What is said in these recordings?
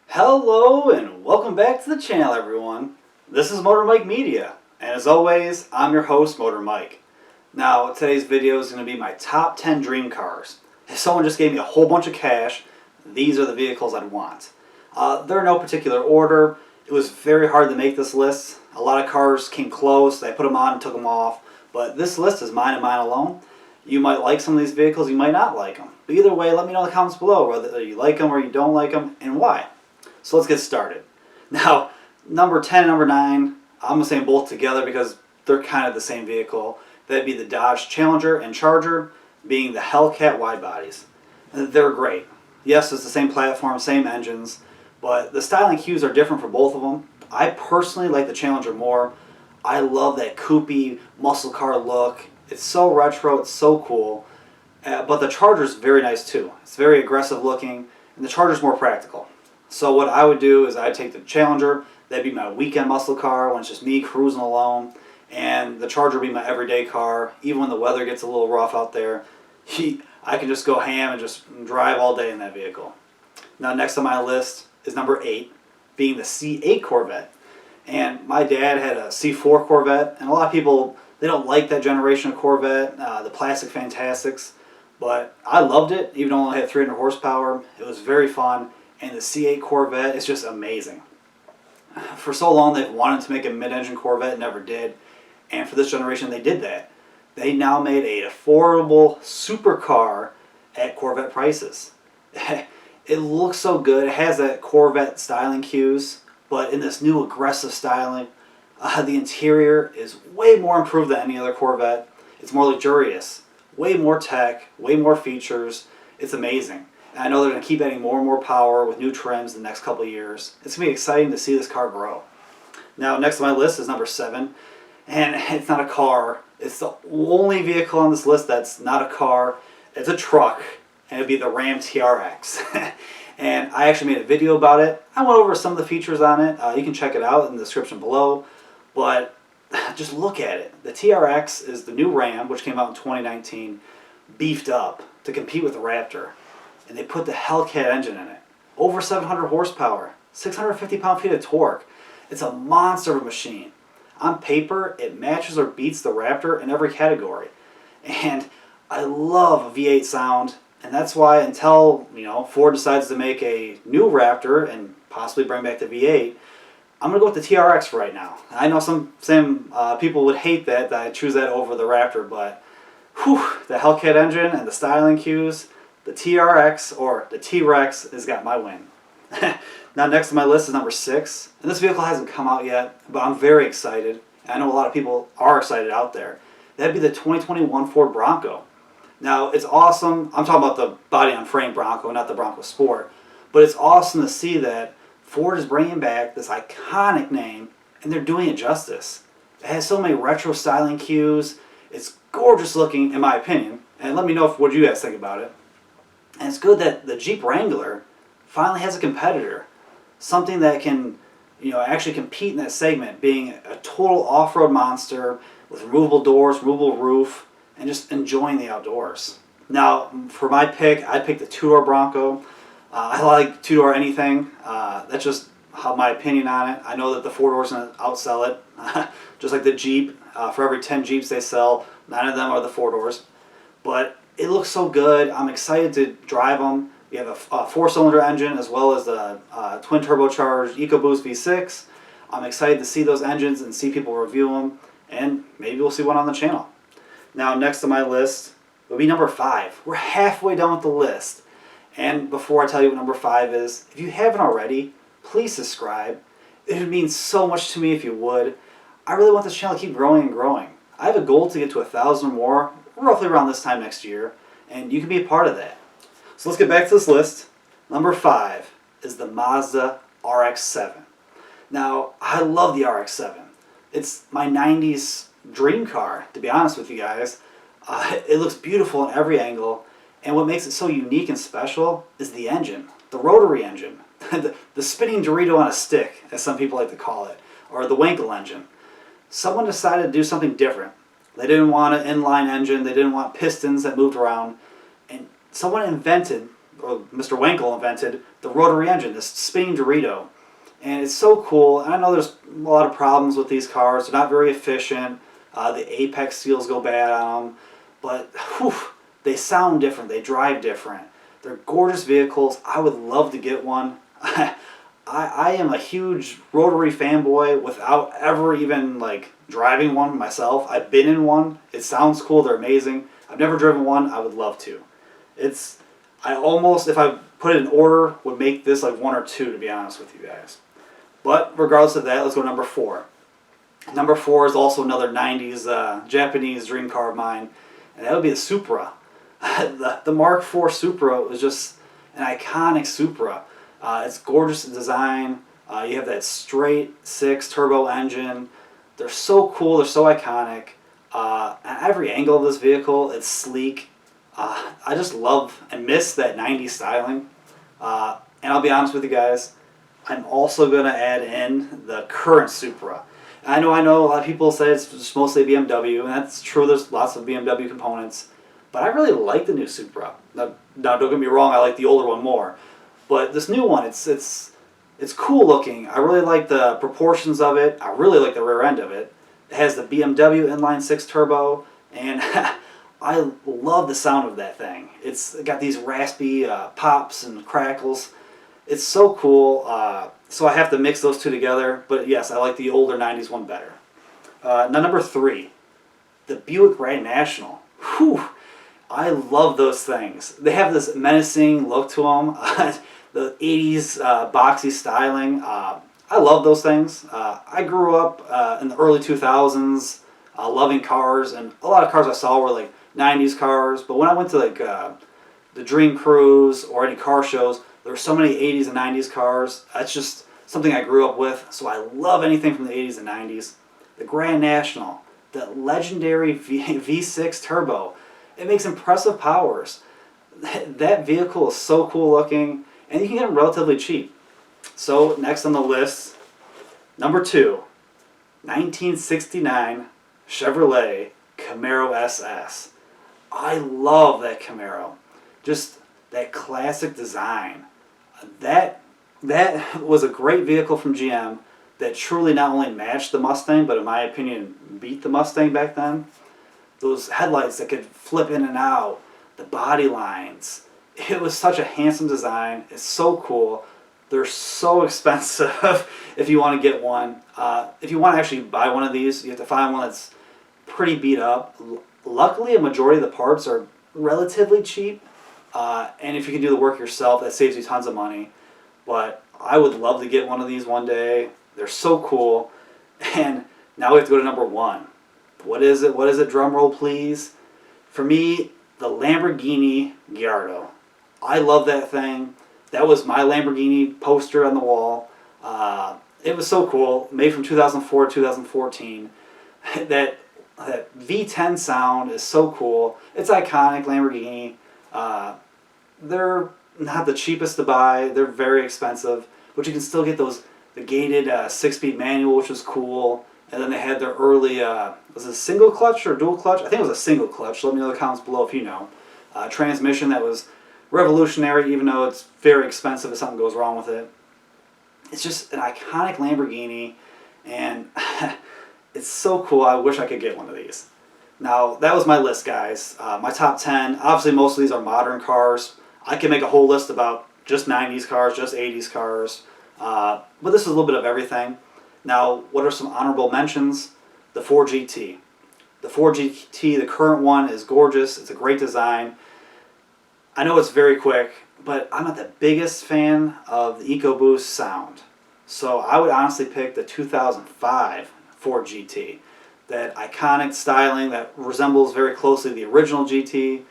Hello and welcome back to the channel, everyone. This is Motor Mike Media, and as always, I'm your host, Motor Mike. Now, today's video is going to be my top 10 dream cars. If someone just gave me a whole bunch of cash, these are the vehicles I'd want. They're in no particular order. It was very hard to make this list. A lot of cars came close. I put them on and took them off. But this list is mine and mine alone. You might like some of these vehicles, you might not like them. But either way, let me know in the comments below whether you like them or you don't like them and why. So let's get started. Now, number 10 and number 9, I'm going to say them both together because they're kind of the same vehicle. That'd be the Dodge Challenger and Charger, being the Hellcat wide bodies. They're great. Yes, it's the same platform, same engines, but the styling cues are different for both of them. I personally like the Challenger more. I love that coupé muscle car look. It's so retro, it's so cool. But the Charger's very nice too. It's very aggressive looking, and the Charger's more practical. So what I would do is I'd take the Challenger, that'd be my weekend muscle car when it's just me cruising alone, and the Charger would be my everyday car. Even when the weather gets a little rough out there, I can just go ham and just drive all day in that vehicle. Now next on my list is number 8, being the C8 Corvette. And my dad had a C4 Corvette, and a lot of people, they don't like that generation of Corvette, the Plastic Fantastics, but I loved it, even though it only had 300 horsepower. It was very fun. And the C8 Corvette is just amazing. For so long they've wanted to make a mid-engine Corvette, never did. And for this generation they did that. They now made an affordable supercar at Corvette prices. It looks so good. It has that Corvette styling cues, but in this new aggressive styling. The interior is way more improved than any other Corvette. It's more luxurious. Way more tech, way more features. It's amazing. And I know they're going to keep adding more and more power with new trims in the next couple of years. It's going to be exciting to see this car grow. Now, next on my list is number 7. And it's not a car. It's the only vehicle on this list that's not a car. It's a truck. And it'd be the Ram TRX. And I actually made a video about it. I went over some of the features on it. You can check it out in the description below. But just look at it. The TRX is the new Ram, which came out in 2019, beefed up to compete with the Raptor. And they put the Hellcat engine in it. Over 700 horsepower, 650 pound-feet of torque. It's a monster of a machine. On paper, it matches or beats the Raptor in every category. And I love a V8 sound, and that's why until Ford decides to make a new Raptor and possibly bring back the V8, I'm going to go with the TRX for right now. I know some people would hate that I choose that over the Raptor, but the Hellcat engine and the styling cues, the TRX, or the T-Rex, has got my win. Now next on my list is number 6. And this vehicle hasn't come out yet, but I'm very excited. I know a lot of people are excited out there. That'd be the 2021 Ford Bronco. Now it's awesome. I'm talking about the body-on-frame Bronco, not the Bronco Sport. But it's awesome to see that Ford is bringing back this iconic name, and they're doing it justice. It has so many retro styling cues. It's gorgeous looking, in my opinion. And let me know what you guys think about it. And it's good that the Jeep Wrangler finally has a competitor. Something that can, actually compete in that segment, being a total off-road monster with removable doors, removable roof, and just enjoying the outdoors. Now, for my pick, I'd pick the two-door Bronco. I like two-door anything. That's just my opinion on it. I know that the four-door's going to outsell it. Just like the Jeep. For every 10 Jeeps they sell, 9 of them are the four-doors. But it looks so good. I'm excited to drive them. We have a 4-cylinder engine as well as the twin turbocharged EcoBoost V6. I'm excited to see those engines and see people review them, and maybe we'll see one on the channel. Now next on my list will be number 5. We're halfway down with the list. And before I tell you what number 5 is, if you haven't already, please subscribe. It would mean so much to me if you would. I really want this channel to keep growing and growing. I have a goal to get to 1,000 or more, roughly around this time next year, and you can be a part of that. So let's get back to this list. Number 5 is the Mazda RX-7. Now, I love the RX-7. It's my 90s dream car, to be honest with you guys. It looks beautiful in every angle, and what makes it so unique and special is the engine, the rotary engine, the spinning Dorito on a stick, as some people like to call it, or the Wankel engine. Someone decided to do something different. They didn't want an inline engine. They didn't want pistons that moved around. And someone invented, or Mr. Wankel invented, the rotary engine, this spinning Dorito. And it's so cool. And I know there's a lot of problems with these cars. They're not very efficient. The apex seals go bad on them. But whew, they sound different. They drive different. They're gorgeous vehicles. I would love to get one. I am a huge rotary fanboy without ever even like driving one myself. I've been in one. It sounds cool. They're amazing. I've never driven one. I would love to. I almost, if I put it in order, would make this like 1 or 2, to be honest with you guys. But regardless of that, let's go to number 4. Number 4 is also another 90s Japanese dream car of mine, and that would be the Supra. The Mark IV Supra was just an iconic Supra. It's gorgeous in design. You have that straight 6 turbo engine. They're so cool. They're so iconic. At every angle of this vehicle, it's sleek. I just love and miss that 90s styling. And I'll be honest with you guys, I'm also going to add in the current Supra. I know a lot of people say it's just mostly BMW, and that's true. There's lots of BMW components. But I really like the new Supra. Now don't get me wrong, I like the older one more. But this new one, it's cool looking. I really like the proportions of it. I really like the rear end of it. It has the BMW inline 6 turbo, and I love the sound of that thing. It's got these raspy pops and crackles. It's so cool. So I have to mix those two together. But yes, I like the older 90s one better. Now number 3, the Buick Grand National. Whew. I love those things. They have this menacing look to them. The 80s boxy styling. I love those things. I grew up in the early 2000s loving cars, and a lot of cars I saw were like 90s cars. But when I went to like the Dream Cruise or any car shows, there were so many 80s and 90s cars. That's just something I grew up with. So I love anything from the 80s and 90s. The Grand National, the legendary V6 turbo. It makes impressive powers. That vehicle is so cool looking, and you can get them relatively cheap. So next on the list, number 2, 1969 Chevrolet Camaro SS. I love that Camaro. Just that classic design. That was a great vehicle from GM that truly not only matched the Mustang, but in my opinion beat the Mustang back then. Those headlights that could flip in and out, the body lines. It was such a handsome design. It's so cool. They're so expensive if you want to get one. If you want to actually buy one of these, you have to find one that's pretty beat up. Luckily, a majority of the parts are relatively cheap. And if you can do the work yourself, that saves you tons of money. But I would love to get one of these one day. They're so cool. And now we have to go to number 1. What is it? What is it? Drum roll, please. For me, the Lamborghini Gallardo. I love that thing. That was my Lamborghini poster on the wall. It was so cool. Made from 2004 to 2014. That V10 sound is so cool. It's iconic, Lamborghini. They're not the cheapest to buy. They're very expensive. But you can still get the gated 6-speed manual, which was cool. And then they had their early, was it a single clutch or dual clutch? I think it was a single clutch. Let me know in the comments below if you know. Transmission that was revolutionary, even though it's very expensive if something goes wrong with it. It's just an iconic Lamborghini, and it's so cool. I wish I could get one of these. Now, that was my list, guys. My top 10. Obviously, most of these are modern cars. I can make a whole list about just 90s cars, just 80s cars. But this is a little bit of everything. Now, what are some honorable mentions? The Ford GT. The Ford GT, the current one, is gorgeous. It's a great design. I know it's very quick, but I'm not the biggest fan of the EcoBoost sound. So I would honestly pick the 2005 Ford GT. That iconic styling that resembles very closely the original GT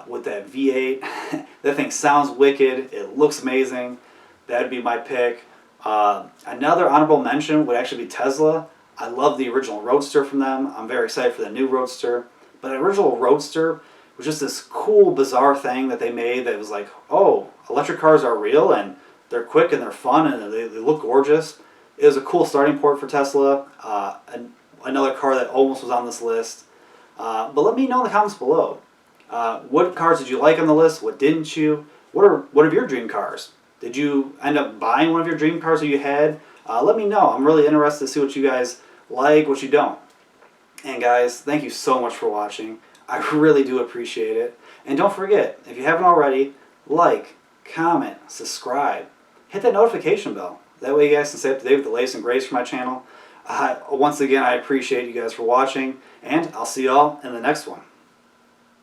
with that V8. That thing sounds wicked. It looks amazing. That would be my pick. Another honorable mention would actually be Tesla. I love the original Roadster from them. I'm very excited for the new Roadster. But the original Roadster was just this cool, bizarre thing that they made that was like, oh, electric cars are real and they're quick and they're fun and they look gorgeous. It was a cool starting point for Tesla. Another car that almost was on this list. But let me know in the comments below. What cars did you like on the list? What didn't you? What are your dream cars? Did you end up buying one of your dream cars that you had? Let me know. I'm really interested to see what you guys like, what you don't. And guys, thank you so much for watching. I really do appreciate it. And don't forget, if you haven't already, like, comment, subscribe, hit that notification bell. That way you guys can stay up to date with the latest and greatest from my channel. Once again, I appreciate you guys for watching, and I'll see y'all in the next one.